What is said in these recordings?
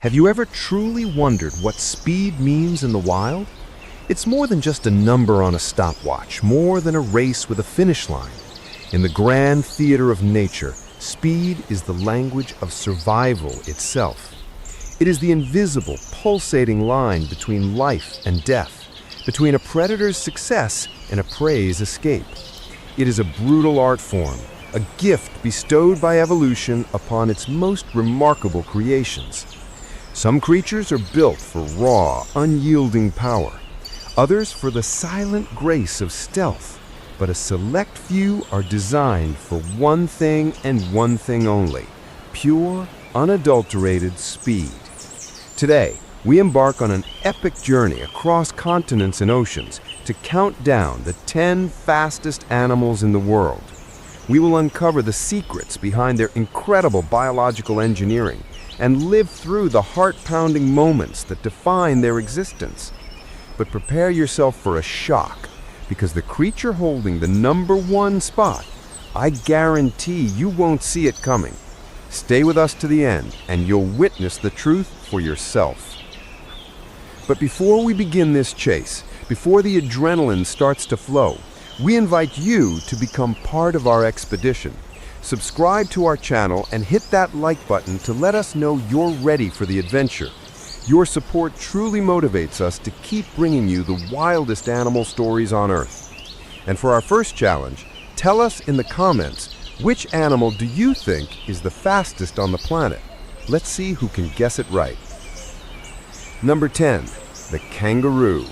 Have you ever truly wondered what speed means in the wild? It's more than just a number on a stopwatch, more than a race with a finish line. In the grand theater of nature, speed is the language of survival itself. It is the invisible, pulsating line between life and death, between a predator's success and a prey's escape. It is a brutal art form, a gift bestowed by evolution upon its most remarkable creations. Some creatures are built for raw, unyielding power, others for the silent grace of stealth, but a select few are designed for one thing and one thing only: pure, unadulterated speed. Today, we embark on an epic journey across continents and oceans to count down the 10 fastest animals in the world. We will uncover the secrets behind their incredible biological engineering and live through the heart-pounding moments that define their existence. But prepare yourself for a shock, because the creature holding the #1 spot, I guarantee you won't see it coming. Stay with us to the end, and you'll witness the truth for yourself. But before we begin this chase, before the adrenaline starts to flow, we invite you to become part of our expedition. Subscribe to our channel and hit that like button to let us know you're ready for the adventure. Your support truly motivates us to keep bringing you the wildest animal stories on Earth. And for our first challenge, tell us in the comments, which animal do you think is the fastest on the planet? Let's see who can guess it right. Number 10, the kangaroo.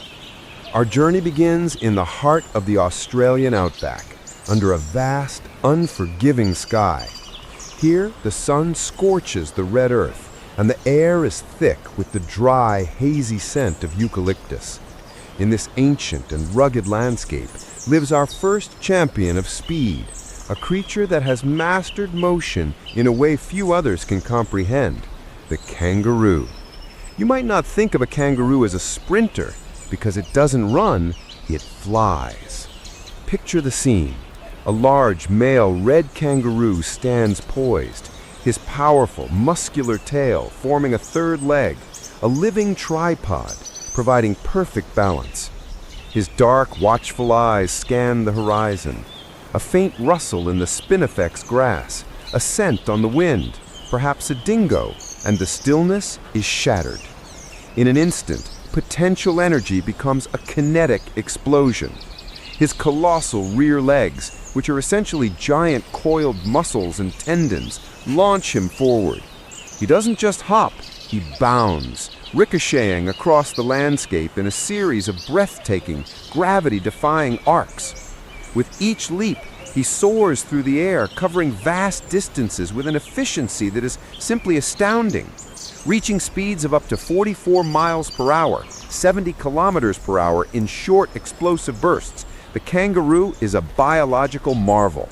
Our journey begins in the heart of the Australian outback, under a vast, unforgiving sky. Here, the sun scorches the red earth, and the air is thick with the dry, hazy scent of eucalyptus. In this ancient and rugged landscape lives our first champion of speed, a creature that has mastered motion in a way few others can comprehend: the kangaroo. You might not think of a kangaroo as a sprinter, because it doesn't run, it flies. Picture the scene. A large male red kangaroo stands poised, his powerful, muscular tail forming a third leg, a living tripod, providing perfect balance. His dark, watchful eyes scan the horizon. A faint rustle in the spinifex grass, a scent on the wind, perhaps a dingo, and the stillness is shattered. In an instant, potential energy becomes a kinetic explosion. His colossal rear legs, which are essentially giant coiled muscles and tendons, launch him forward. He doesn't just hop, he bounds, ricocheting across the landscape in a series of breathtaking, gravity-defying arcs. With each leap, he soars through the air, covering vast distances with an efficiency that is simply astounding. Reaching speeds of up to 44 miles per hour, 70 kilometers per hour in short, explosive bursts, the kangaroo is a biological marvel.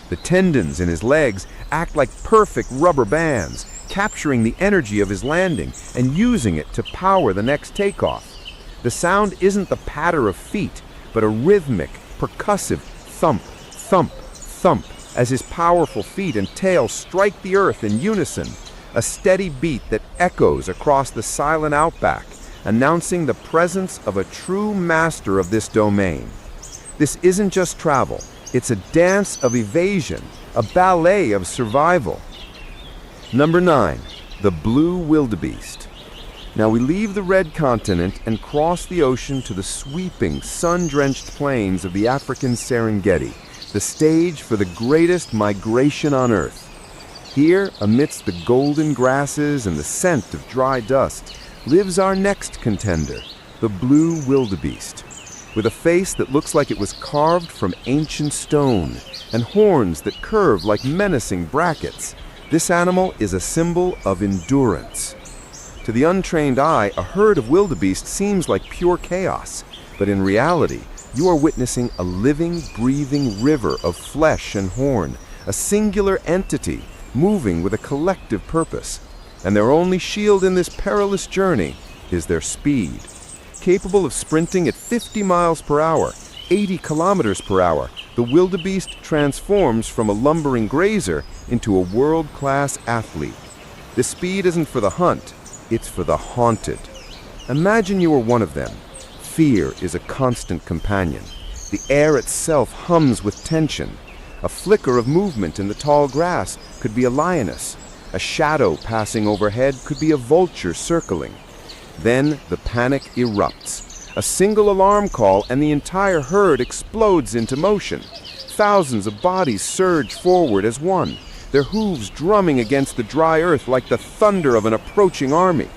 The tendons in his legs act like perfect rubber bands, capturing the energy of his landing and using it to power the next takeoff. The sound isn't the patter of feet, but a rhythmic, percussive thump, thump, thump as his powerful feet and tail strike the earth in unison, a steady beat that echoes across the silent outback, announcing the presence of a true master of this domain. This isn't just travel, it's a dance of evasion, a ballet of survival. Number 9, the blue wildebeest. Now we leave the red continent and cross the ocean to the sweeping, sun-drenched plains of the African Serengeti, the stage for the greatest migration on Earth. Here, amidst the golden grasses and the scent of dry dust, lives our next contender, the blue wildebeest. With a face that looks like it was carved from ancient stone and horns that curve like menacing brackets, this animal is a symbol of endurance. To the untrained eye, a herd of wildebeest seems like pure chaos, but in reality, you are witnessing a living, breathing river of flesh and horn, a singular entity moving with a collective purpose. And their only shield in this perilous journey is their speed. Capable of sprinting at 50 miles per hour, 80 kilometers per hour, the wildebeest transforms from a lumbering grazer into a world-class athlete. The speed isn't for the hunt, It's for the haunted. Imagine you are one of them. Fear is a constant companion. The air itself hums with tension. A flicker of movement in the tall grass could be a lioness. A shadow passing overhead could be a vulture circling. Then the panic erupts. A single alarm call and the entire herd explodes into motion. Thousands of bodies surge forward as one, their hooves drumming against the dry earth like the thunder of an approaching army.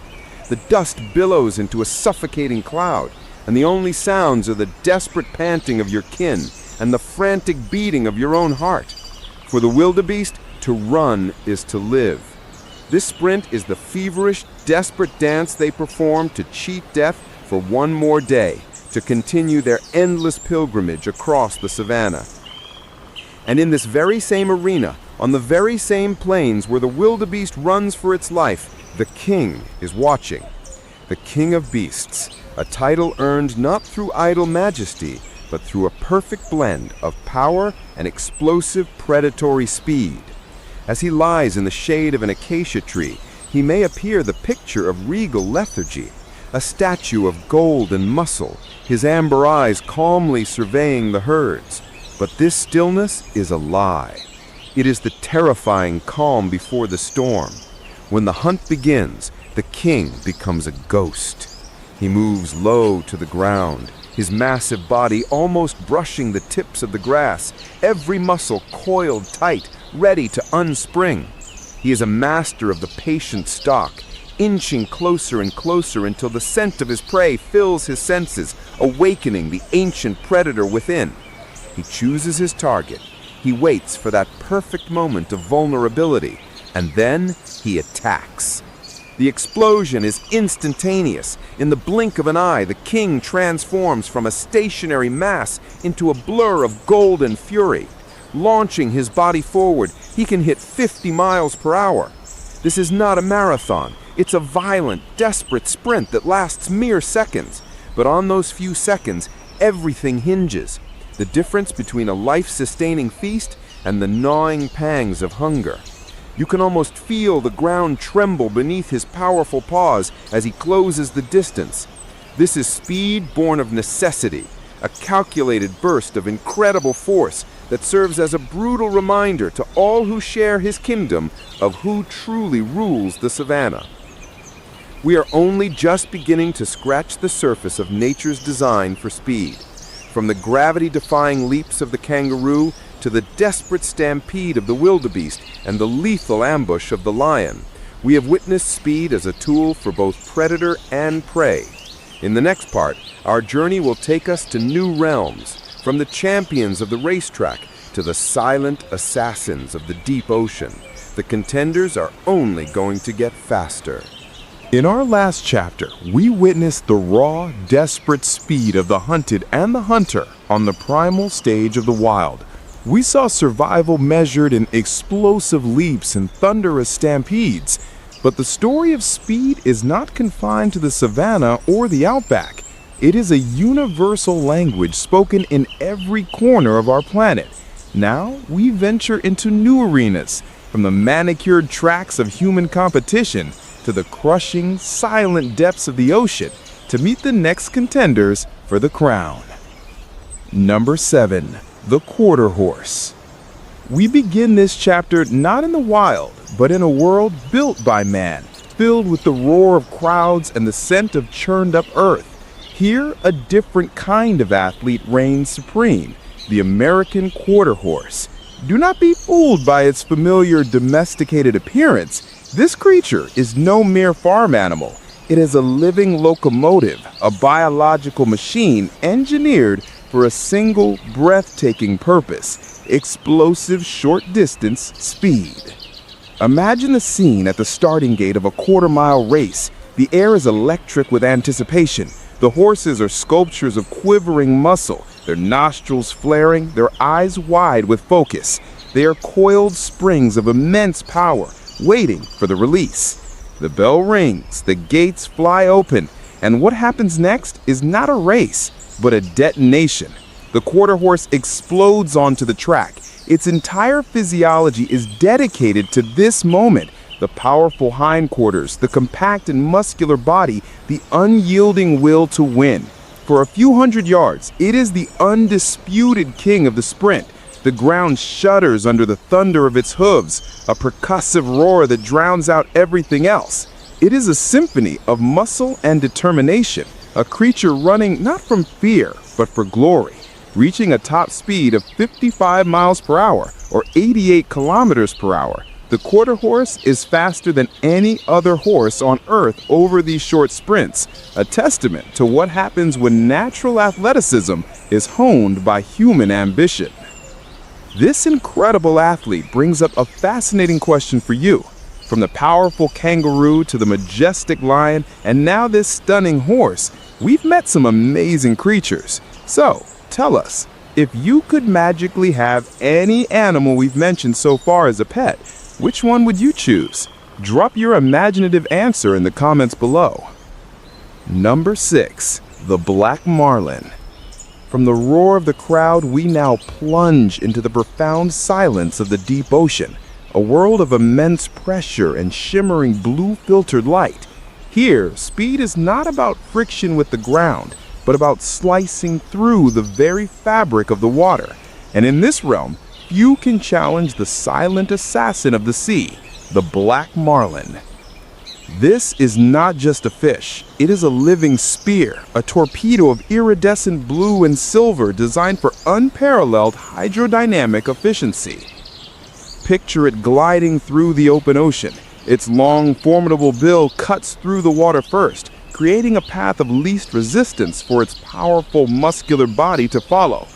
The dust billows into a suffocating cloud, and the only sounds are the desperate panting of your kin and the frantic beating of your own heart. For the wildebeest, to run is to live. This sprint is the feverish, desperate dance they perform to cheat death for one more day, to continue their endless pilgrimage across the savannah. And in this very same arena, on the very same plains where the wildebeest runs for its life, the king is watching. The king of beasts, a title earned not through idle majesty, but through a perfect blend of power and explosive predatory speed. As he lies in the shade of an acacia tree, he may appear the picture of regal lethargy, a statue of gold and muscle, his amber eyes calmly surveying the herds. But this stillness is a lie. It is the terrifying calm before the storm. When the hunt begins, the king becomes a ghost. He moves low to the ground, his massive body almost brushing the tips of the grass, every muscle coiled tight, ready to unspring. He is a master of the patient stalk, inching closer and closer until the scent of his prey fills his senses, awakening the ancient predator within. He chooses his target. He waits for that perfect moment of vulnerability, and then he attacks. The explosion is instantaneous. In the blink of an eye, the king transforms from a stationary mass into a blur of golden fury. Launching his body forward, he can hit 50 miles per hour. This is not a marathon. It's a violent, desperate sprint that lasts mere seconds. But on those few seconds, everything hinges. The difference between a life-sustaining feast and the gnawing pangs of hunger. You can almost feel the ground tremble beneath his powerful paws as he closes the distance. This is speed born of necessity, a calculated burst of incredible force that serves as a brutal reminder to all who share his kingdom of who truly rules the savannah. We are only just beginning to scratch the surface of nature's design for speed. From the gravity-defying leaps of the kangaroo to the desperate stampede of the wildebeest and the lethal ambush of the lion, we have witnessed speed as a tool for both predator and prey. In the next part, our journey will take us to new realms, from the champions of the racetrack to the silent assassins of the deep ocean. The contenders are only going to get faster. In our last chapter, we witnessed the raw, desperate speed of the hunted and the hunter on the primal stage of the wild. We saw survival measured in explosive leaps and thunderous stampedes. But the story of speed is not confined to the savannah or the outback. It is a universal language spoken in every corner of our planet. Now we venture into new arenas, from the manicured tracks of human competition to the crushing, silent depths of the ocean, to meet the next contenders for the crown. Number 7. The Quarter Horse. We begin this chapter not in the wild, but in a world built by man, filled with the roar of crowds and the scent of churned-up earth. Here, a different kind of athlete reigns supreme, the American quarter horse. Do not be fooled by its familiar domesticated appearance. This creature is no mere farm animal. It is a living locomotive, a biological machine engineered for a single, breathtaking purpose: explosive short-distance speed. Imagine the scene at the starting gate of a quarter-mile race. The air is electric with anticipation. The horses are sculptures of quivering muscle, their nostrils flaring, their eyes wide with focus. They are coiled springs of immense power, waiting for the release. The bell rings, the gates fly open, and what happens next is not a race, but a detonation. The quarter horse explodes onto the track. Its entire physiology is dedicated to this moment, The powerful hindquarters, the compact and muscular body, the unyielding will to win. For a few hundred yards, it is the undisputed king of the sprint. The ground shudders under the thunder of its hooves, a percussive roar that drowns out everything else. It is a symphony of muscle and determination, a creature running not from fear, but for glory, reaching a top speed of 55 miles per hour or 88 kilometers per hour. The quarter horse is faster than any other horse on Earth over these short sprints, a testament to what happens when natural athleticism is honed by human ambition. This incredible athlete brings up a fascinating question for you. From the powerful kangaroo to the majestic lion, and now this stunning horse, we've met some amazing creatures. So, tell us, if you could magically have any animal we've mentioned so far as a pet, which one would you choose? Drop your imaginative answer in the comments below. Number 6. The black marlin. From the roar of the crowd, we now plunge into the profound silence of the deep ocean, a world of immense pressure and shimmering blue-filtered light. Here, speed is not about friction with the ground, but about slicing through the very fabric of the water. And in this realm, few can challenge the silent assassin of the sea, the black marlin. This is not just a fish, it is a living spear, a torpedo of iridescent blue and silver designed for unparalleled hydrodynamic efficiency. Picture it gliding through the open ocean. Its long, formidable bill cuts through the water first, creating a path of least resistance for its powerful, muscular body to follow.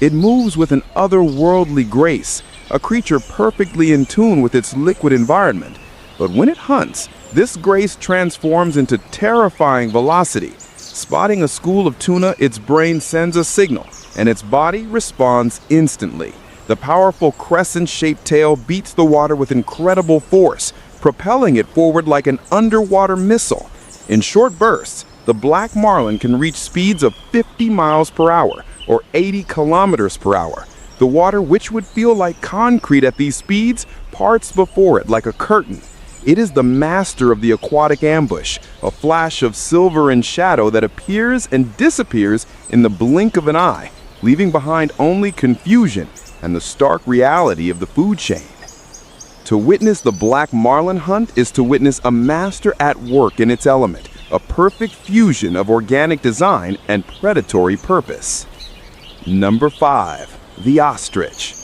It moves with an otherworldly grace, a creature perfectly in tune with its liquid environment. But when it hunts, this grace transforms into terrifying velocity. Spotting a school of tuna, its brain sends a signal, and its body responds instantly. The powerful crescent-shaped tail beats the water with incredible force, propelling it forward like an underwater missile. In short bursts, the black marlin can reach speeds of 50 miles per hour, or 80 kilometers per hour. The water, which would feel like concrete at these speeds, parts before it like a curtain. It is the master of the aquatic ambush, a flash of silver and shadow that appears and disappears in the blink of an eye, leaving behind only confusion and the stark reality of the food chain. To witness the black marlin hunt is to witness a master at work in its element, a perfect fusion of organic design and predatory purpose. Number 5. The ostrich.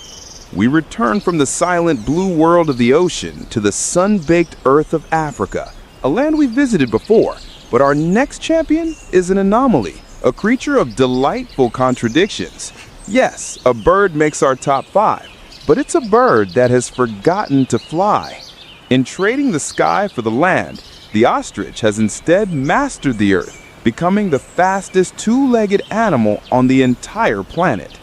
We return from the silent blue world of the ocean to the sun-baked earth of Africa, a land we visited before, but our next champion is an anomaly, a creature of delightful contradictions. Yes, a bird makes our top 5, but it's a bird that has forgotten to fly. In trading the sky for the land, the ostrich has instead mastered the earth, becoming the fastest two-legged animal on the entire planet.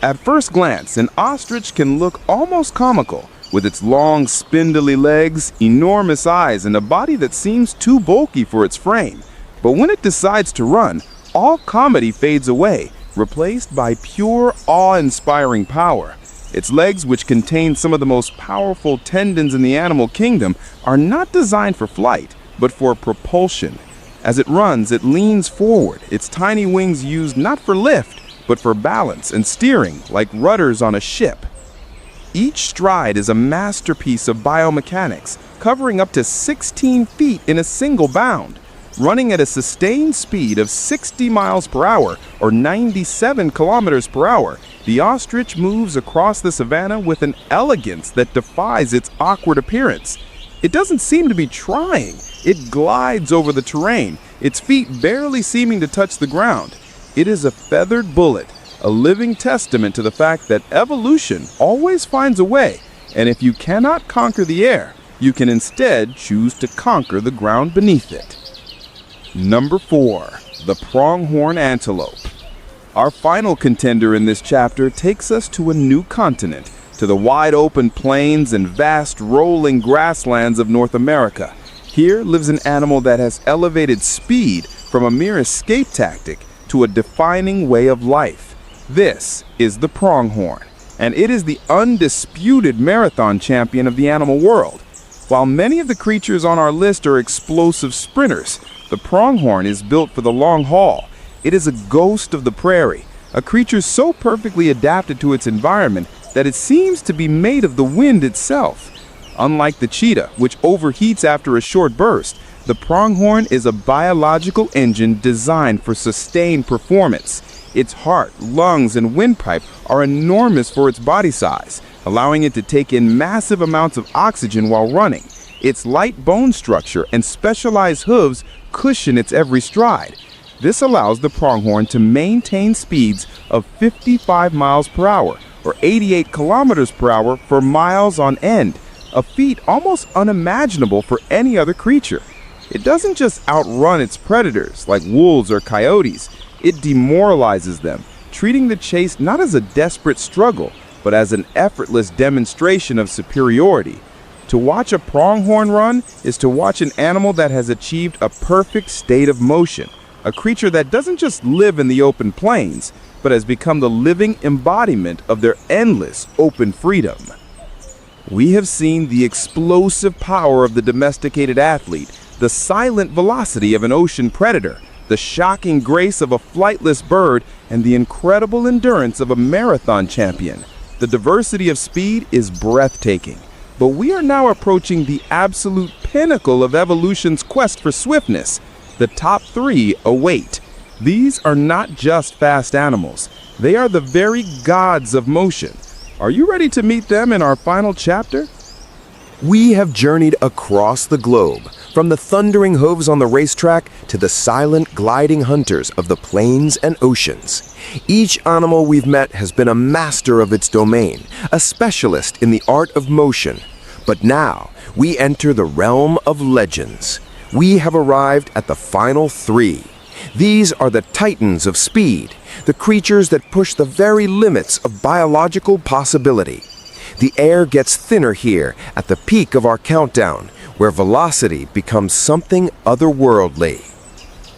At first glance, an ostrich can look almost comical, with its long, spindly legs, enormous eyes, and a body that seems too bulky for its frame. But when it decides to run, all comedy fades away, replaced by pure, awe-inspiring power. Its legs, which contain some of the most powerful tendons in the animal kingdom, are not designed for flight, but for propulsion. As it runs, it leans forward, its tiny wings used not for lift, but for balance and steering, like rudders on a ship. Each stride is a masterpiece of biomechanics, covering up to 16 feet in a single bound. Running at a sustained speed of 60 miles per hour or 97 kilometers per hour, the ostrich moves across the savanna with an elegance that defies its awkward appearance. It doesn't seem to be trying. It glides over the terrain, its feet barely seeming to touch the ground. It is a feathered bullet, a living testament to the fact that evolution always finds a way, and if you cannot conquer the air, you can instead choose to conquer the ground beneath it. Number 4. The pronghorn antelope. Our final contender in this chapter takes us to a new continent, to the wide-open plains and vast rolling grasslands of North America. Here lives an animal that has elevated speed from a mere escape tactic to a defining way of life. This is the pronghorn, and it is the undisputed marathon champion of the animal world. While many of the creatures on our list are explosive sprinters, the pronghorn is built for the long haul. It is a ghost of the prairie, a creature so perfectly adapted to its environment that it seems to be made of the wind itself. Unlike the cheetah, which overheats after a short burst, the pronghorn is a biological engine designed for sustained performance. Its heart, lungs, and windpipe are enormous for its body size, allowing it to take in massive amounts of oxygen while running. Its light bone structure and specialized hooves cushion its every stride. This allows the pronghorn to maintain speeds of 55 miles per hour or 88 kilometers per hour for miles on end, a feat almost unimaginable for any other creature. It doesn't just outrun its predators like wolves or coyotes, it demoralizes them, treating the chase not as a desperate struggle, but as an effortless demonstration of superiority. To watch a pronghorn run is to watch an animal that has achieved a perfect state of motion, a creature that doesn't just live in the open plains, but has become the living embodiment of their endless open freedom. We have seen the explosive power of the domesticated athlete, the silent velocity of an ocean predator, the shocking grace of a flightless bird, and the incredible endurance of a marathon champion. The diversity of speed is breathtaking, but we are now approaching the absolute pinnacle of evolution's quest for swiftness. The top 3 await. These are not just fast animals, they are the very gods of motion. Are you ready to meet them in our final chapter? We have journeyed across the globe, from the thundering hooves on the racetrack to the silent gliding hunters of the plains and oceans. Each animal we've met has been a master of its domain, a specialist in the art of motion. But now, we enter the realm of legends. We have arrived at the final 3. These are the titans of speed, the creatures that push the very limits of biological possibility. The air gets thinner here at the peak of our countdown, where velocity becomes something otherworldly.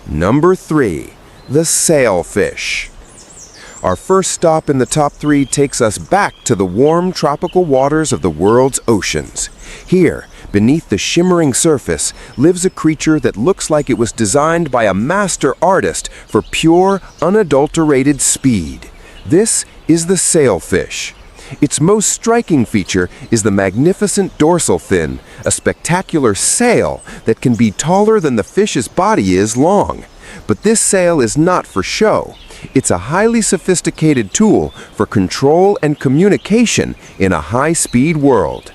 Number 3, the sailfish. Our first stop in the top 3 takes us back to the warm tropical waters of the world's oceans. Here, beneath the shimmering surface, lives a creature that looks like it was designed by a master artist for pure, unadulterated speed. This is the sailfish. Its most striking feature is the magnificent dorsal fin, a spectacular sail that can be taller than the fish's body is long. But this sail is not for show. It's a highly sophisticated tool for control and communication in a high-speed world.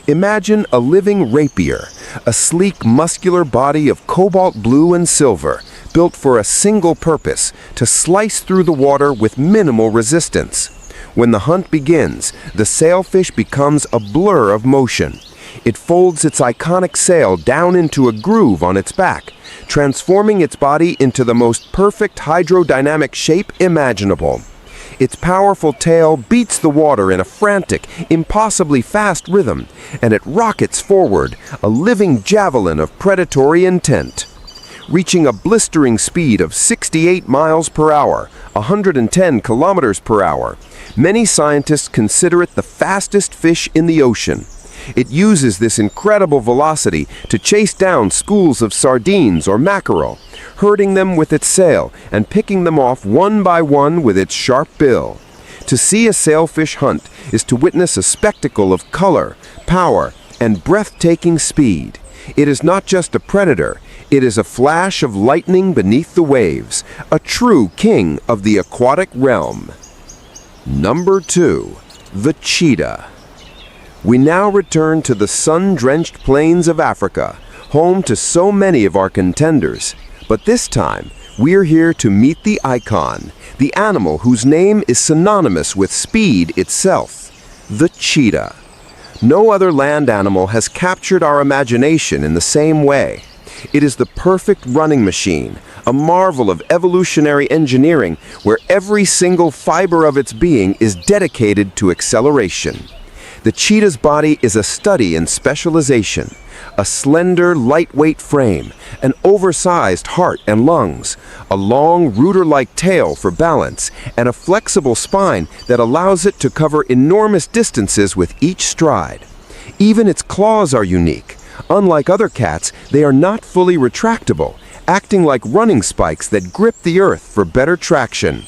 Imagine a living rapier, a sleek, muscular body of cobalt blue and silver, built for a single purpose, to slice through the water with minimal resistance. When the hunt begins, the sailfish becomes a blur of motion. It folds its iconic sail down into a groove on its back, transforming its body into the most perfect hydrodynamic shape imaginable. Its powerful tail beats the water in a frantic, impossibly fast rhythm, and it rockets forward, a living javelin of predatory intent. Reaching a blistering speed of 68 miles per hour, 110 kilometers per hour, many scientists consider it the fastest fish in the ocean. It uses this incredible velocity to chase down schools of sardines or mackerel, herding them with its sail and picking them off one by one with its sharp bill. To see a sailfish hunt is to witness a spectacle of color, power, and breathtaking speed. It is not just a predator, it is a flash of lightning beneath the waves, a true king of the aquatic realm. Number 2, the cheetah. We now return to the sun-drenched plains of Africa, home to so many of our contenders. But this time, we're here to meet the icon, the animal whose name is synonymous with speed itself, the cheetah. No other land animal has captured our imagination in the same way. It is the perfect running machine, a marvel of evolutionary engineering where every single fiber of its being is dedicated to acceleration. The cheetah's body is a study in specialization, a slender, lightweight frame, an oversized heart and lungs, a long, rudder-like tail for balance, and a flexible spine that allows it to cover enormous distances with each stride. Even its claws are unique, Unlike other cats, they are not fully retractable, acting like running spikes that grip the earth for better traction.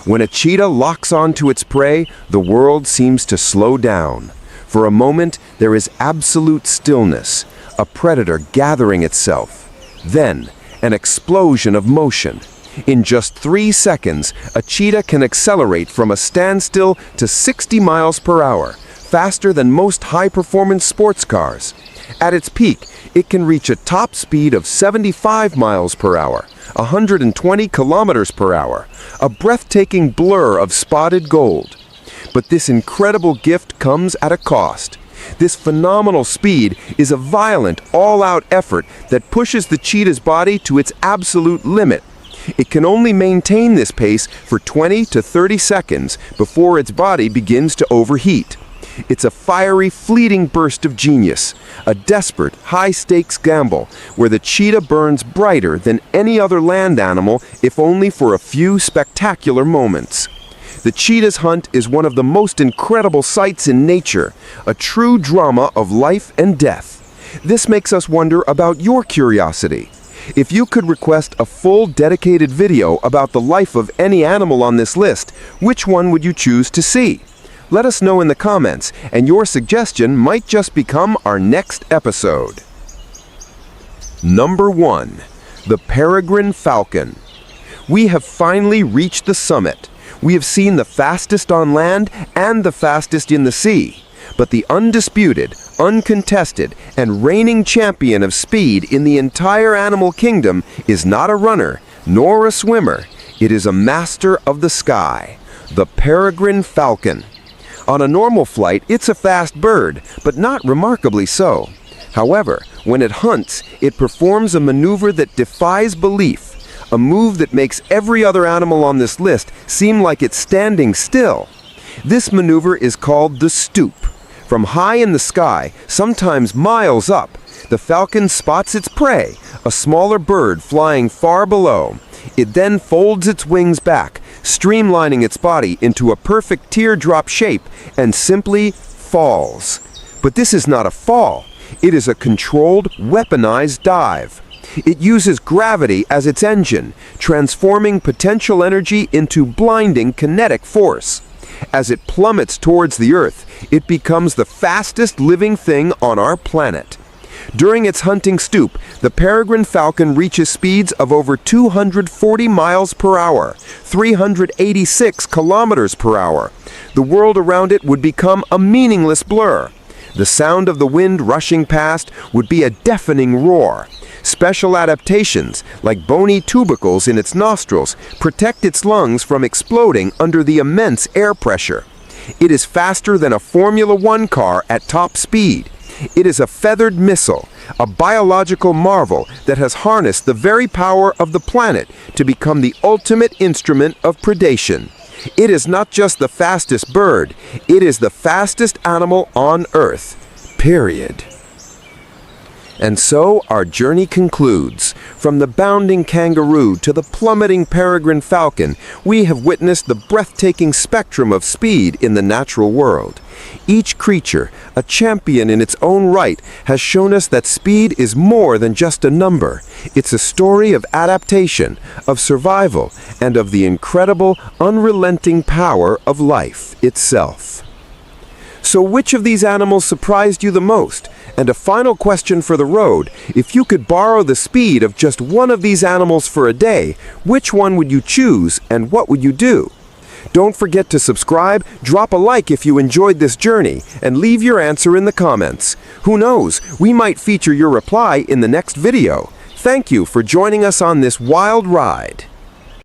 When a cheetah locks onto its prey, the world seems to slow down. For a moment, there is absolute stillness, a predator gathering itself. Then, an explosion of motion. In just 3 seconds, a cheetah can accelerate from a standstill to 60 miles per hour, faster than most high-performance sports cars. At its peak, it can reach a top speed of 75 miles per hour, 120 kilometers per hour, a breathtaking blur of spotted gold. But this incredible gift comes at a cost. This phenomenal speed is a violent, all-out effort that pushes the cheetah's body to its absolute limit. It can only maintain this pace for 20 to 30 seconds before its body begins to overheat. It's a fiery, fleeting burst of genius, a desperate, high-stakes gamble where the cheetah burns brighter than any other land animal, if only for a few spectacular moments. The cheetah's hunt is one of the most incredible sights in nature, a true drama of life and death. This makes us wonder about your curiosity. If you could request a full dedicated video about the life of any animal on this list, which one would you choose to see? Let us know in the comments, and your suggestion might just become our next episode. Number 1. The Peregrine Falcon. We have finally reached the summit. We have seen the fastest on land and the fastest in the sea. But the undisputed, uncontested, and reigning champion of speed in the entire animal kingdom is not a runner, nor a swimmer. It is a master of the sky, the Peregrine Falcon. On a normal flight, it's a fast bird, but not remarkably so. However, when it hunts, it performs a maneuver that defies belief, a move that makes every other animal on this list seem like it's standing still. This maneuver is called the stoop. From high in the sky, sometimes miles up, the falcon spots its prey, a smaller bird flying far below. It then folds its wings back, streamlining its body into a perfect teardrop shape, and simply falls. But this is not a fall. It is a controlled, weaponized dive. It uses gravity as its engine, transforming potential energy into blinding kinetic force. As it plummets towards the Earth, it becomes the fastest living thing on our planet. During its hunting stoop, the peregrine falcon reaches speeds of over 240 miles per hour, 386 kilometers per hour. The world around it would become a meaningless blur. The sound of the wind rushing past would be a deafening roar. Special adaptations, like bony tubercles in its nostrils, protect its lungs from exploding under the immense air pressure. It is faster than a Formula One car at top speed. It is a feathered missile, a biological marvel that has harnessed the very power of the planet to become the ultimate instrument of predation. It is not just the fastest bird, it is the fastest animal on Earth. Period. And so our journey concludes. From the bounding kangaroo to the plummeting peregrine falcon, we have witnessed the breathtaking spectrum of speed in the natural world. Each creature, a champion in its own right, has shown us that speed is more than just a number. It's a story of adaptation, of survival, and of the incredible, unrelenting power of life itself. So which of these animals surprised you the most? And a final question for the road: if you could borrow the speed of just one of these animals for a day, which one would you choose and what would you do? Don't forget to subscribe, drop a like if you enjoyed this journey, and leave your answer in the comments. Who knows, we might feature your reply in the next video. Thank you for joining us on this wild ride.